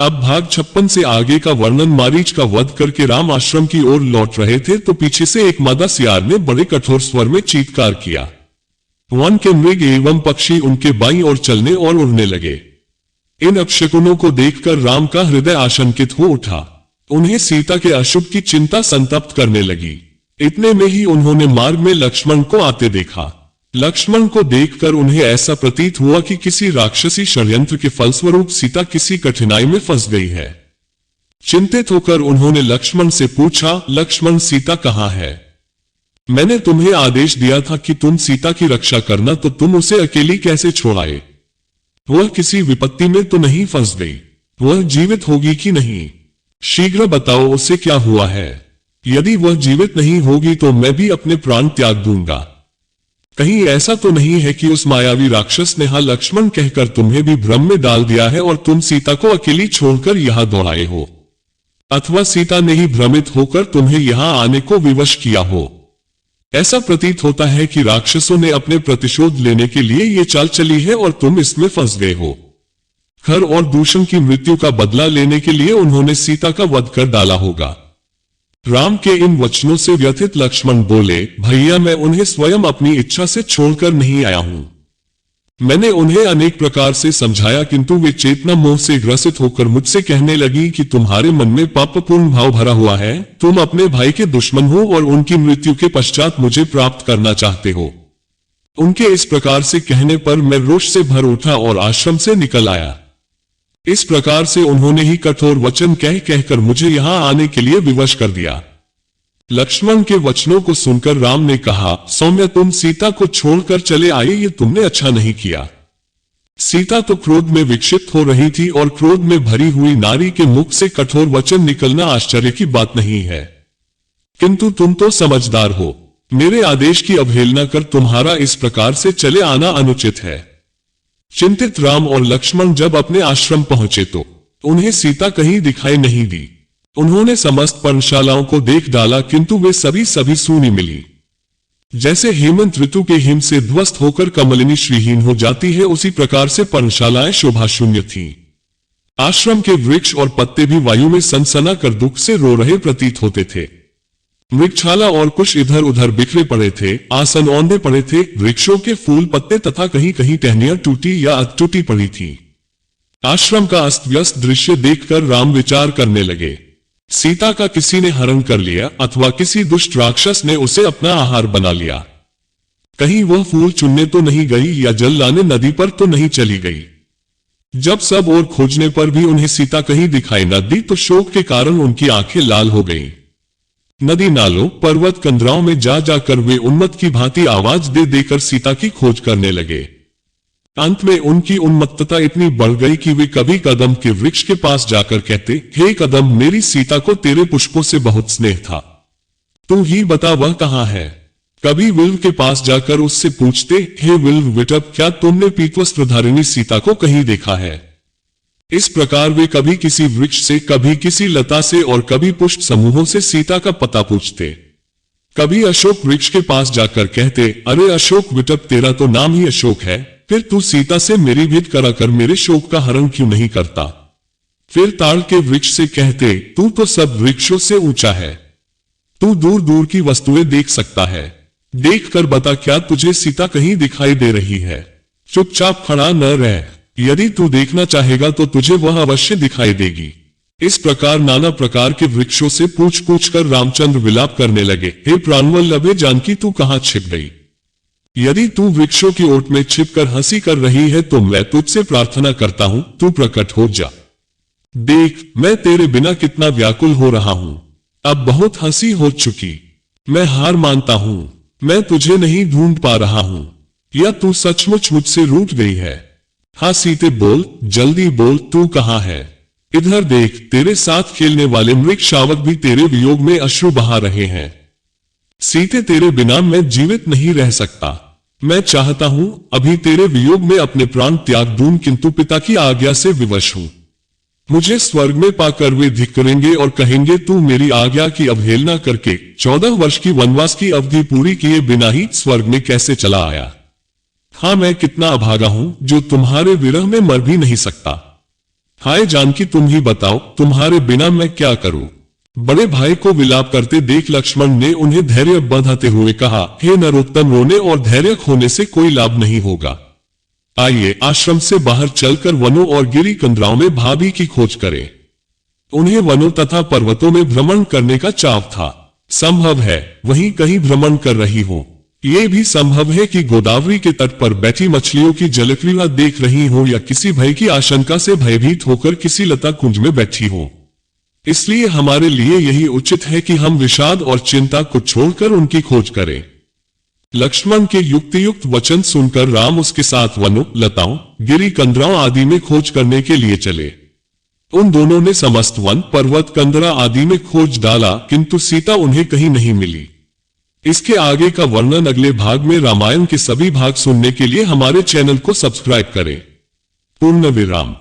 अब भाग 56 से आगे का वर्णन। मारीच का वध करके राम आश्रम की ओर लौट रहे थे तो पीछे से एक मादा सियार ने बड़े कठोर स्वर में चीत्कार किया। वन के मृग एवं पक्षी उनके बाईं ओर चलने और उड़ने लगे। इन अपशकुनों को देखकर राम का हृदय आशंकित हो उठा। उन्हें सीता के अशुभ की चिंता संतप्त करने लगी। इतने में ही उन्होंने मार्ग में लक्ष्मण को आते देखा। लक्ष्मण को देखकर उन्हें ऐसा प्रतीत हुआ कि किसी राक्षसी षड्यंत्र के फलस्वरूप सीता किसी कठिनाई में फंस गई है। चिंतित होकर उन्होंने लक्ष्मण से पूछा, लक्ष्मण सीता कहाँ है? मैंने तुम्हें आदेश दिया था कि तुम सीता की रक्षा करना, तो तुम उसे अकेली कैसे छोड़ आए? वह किसी विपत्ति में तो नहीं फंस गई? वह जीवित होगी कि नहीं? शीघ्र बताओ उसे क्या हुआ है। यदि वह जीवित नहीं होगी तो मैं भी अपने प्राण त्याग दूंगा। कहीं ऐसा तो नहीं है कि उस मायावी राक्षस ने हाँ लक्ष्मण कहकर तुम्हें भी भ्रम में डाल दिया है और तुम सीता को अकेली छोड़कर यहां दौड़ाए हो? अथवा सीता ने ही भ्रमित होकर तुम्हें यहां आने को विवश किया हो? ऐसा प्रतीत होता है कि राक्षसों ने अपने प्रतिशोध लेने के लिए ये चाल चली है और तुम इसमें फंस गए हो। खर और दूषण की मृत्यु का बदला लेने के लिए उन्होंने सीता का वध कर डाला होगा। राम के इन वचनों से व्यथित लक्ष्मण बोले, भैया मैं उन्हें स्वयं अपनी इच्छा से छोड़कर नहीं आया हूं। मैंने उन्हें अनेक प्रकार से समझाया किंतु वे चेतना मोह से ग्रसित होकर मुझसे कहने लगी कि तुम्हारे मन में पापपूर्ण भाव भरा हुआ है, तुम अपने भाई के दुश्मन हो और उनकी मृत्यु के पश्चात मुझे प्राप्त करना चाहते हो। उनके इस प्रकार से कहने पर मैं रोष से भर उठा और आश्रम से निकल आया। इस प्रकार से उन्होंने ही कठोर वचन कहकर मुझे यहां आने के लिए विवश कर दिया। लक्ष्मण के वचनों को सुनकर राम ने कहा, सौम्य तुम सीता को छोड़कर चले आए, ये तुमने अच्छा नहीं किया। सीता तो क्रोध में विक्षिप्त हो रही थी और क्रोध में भरी हुई नारी के मुख से कठोर वचन निकलना आश्चर्य की बात नहीं है। किंतु तुम तो समझदार हो, मेरे आदेश की अवहेलना कर तुम्हारा इस प्रकार से चले आना अनुचित है। चिंतित राम और लक्ष्मण जब अपने आश्रम पहुंचे तो उन्हें सीता कहीं दिखाई नहीं दी। उन्होंने समस्त पर्णशालाओं को देख डाला किंतु वे सभी सूनी मिली। जैसे हेमंत ऋतु के हिम से ध्वस्त होकर कमलिनी श्रीहीन हो जाती है, उसी प्रकार से पर्णशालाएं शोभा शून्य थीं। आश्रम के वृक्ष और पत्ते भी वायु में सनसना कर दुख से रो रहे प्रतीत होते थे। वृक्षाला और कुछ इधर उधर बिखरे पड़े थे, आसन औंधे पड़े थे, वृक्षों के फूल पत्ते तथा कहीं कहीं टहनियां टूटी या अटूटी पड़ी थी। आश्रम का अस्त व्यस्त दृश्य देखकर राम विचार करने लगे, सीता का किसी ने हरण कर लिया अथवा किसी दुष्ट राक्षस ने उसे अपना आहार बना लिया। कहीं वह फूल चुनने तो नहीं गई या जल लाने नदी पर तो नहीं चली गई। जब सब ओर खोजने पर भी उन्हें सीता कहीं दिखाई न दी तो शोक के कारण उनकी आंखें लाल हो गईं। नदी नालों पर्वत कंदराओं में जा जाकर वे उन्मत्त की भांति आवाज दे देकर सीता की खोज करने लगे। अंत में उनकी उन्मत्तता इतनी बढ़ गई कि वे कभी कदम के वृक्ष के पास जाकर कहते, हे कदम, मेरी सीता को तेरे पुष्पों से बहुत स्नेह था, तू ही बता वह कहाँ है। कभी विल्व के पास जाकर उससे पूछते, हे विल्व विटप, क्या तुमने पीतवस्त्रधारिणी सीता को कहीं देखा है? इस प्रकार वे कभी किसी वृक्ष से, कभी किसी लता से और कभी पुष्प समूहों से सीता का पता पूछते। कभी अशोक वृक्ष के पास जाकर कहते, अरे अशोक विटप, तेरा तो नाम ही अशोक है, फिर तू सीता से मेरी भेंट कराकर मेरे शोक का हरण क्यों नहीं करता? फिर ताड़ के वृक्ष से कहते, तू तो सब वृक्षों से ऊंचा है, तू दूर दूर की वस्तुएं देख सकता है, देख कर बता क्या तुझे सीता कहीं दिखाई दे रही है? चुपचाप खड़ा न रह, यदि तू देखना चाहेगा तो तुझे वह अवश्य दिखाई देगी। इस प्रकार नाना प्रकार के वृक्षों से पूछ पूछ कर रामचंद्र विलाप करने लगे, हे प्राणवल्लभे जानकी, तू कहां छिप गई? यदि तू वृक्षों की ओट में छिपकर हंसी कर रही है तो मैं तुझसे प्रार्थना करता हूं, तू प्रकट हो जा। देख, मैं तेरे बिना कितना व्याकुल हो रहा हूं। अब बहुत हंसी हो चुकी, मैं हार मानता हूं। मैं तुझे नहीं ढूंढ पा रहा हूं, या तू सचमुच मुझसे रूठ गई है? हाँ सीते, बोल, जल्दी बोल, तू कहाँ है? इधर देख, तेरे साथ खेलने वाले मृग शावक भी तेरे वियोग में अश्रु बहा रहे हैं। सीते, तेरे बिना मैं जीवित नहीं रह सकता। मैं चाहता हूं अभी तेरे वियोग में अपने प्राण त्याग दूं, किंतु पिता की आज्ञा से विवश हूं। मुझे स्वर्ग में पाकर वे धिक्करेंगे और कहेंगे, तू मेरी आज्ञा की अवहेलना करके 14 वर्ष की वनवास की अवधि पूरी किए बिना ही स्वर्ग में कैसे चला आया? हाँ, मैं कितना अभागा हूं जो तुम्हारे विरह में मर भी नहीं सकता। हाय जानकी, तुम ही बताओ, तुम्हारे बिना मैं क्या करूं। बड़े भाई को विलाप करते देख लक्ष्मण ने उन्हें धैर्य बंधाते हुए कहा, हे नरोत्तम, रोने और धैर्य खोने से कोई लाभ नहीं होगा। आइए आश्रम से बाहर चलकर वनों और गिरी कंदराओं में भाभी की खोज करें। उन्हें वनों तथा पर्वतों में भ्रमण करने का चाव था। संभव है वहीं कहीं भ्रमण कर रही हो। ये भी संभव है कि गोदावरी के तट पर बैठी मछलियों की जलक्रीड़ा देख रही हो या किसी भय की आशंका से भयभीत होकर किसी लता कुंज में बैठी हो। इसलिए हमारे लिए यही उचित है कि हम विषाद और चिंता को छोड़कर उनकी खोज करें। लक्ष्मण के युक्तियुक्त वचन सुनकर राम उसके साथ वनों, लताओं, गिरी कंदराओं आदि में खोज करने के लिए चले। उन दोनों ने समस्त वन, पर्वत, कंदरा आदि में खोज डाला, किंतु सीता उन्हें कहीं नहीं मिली। इसके आगे का वर्णन अगले भाग में। रामायण के सभी भाग सुनने के लिए हमारे चैनल को सब्सक्राइब करें। पूर्ण विराम।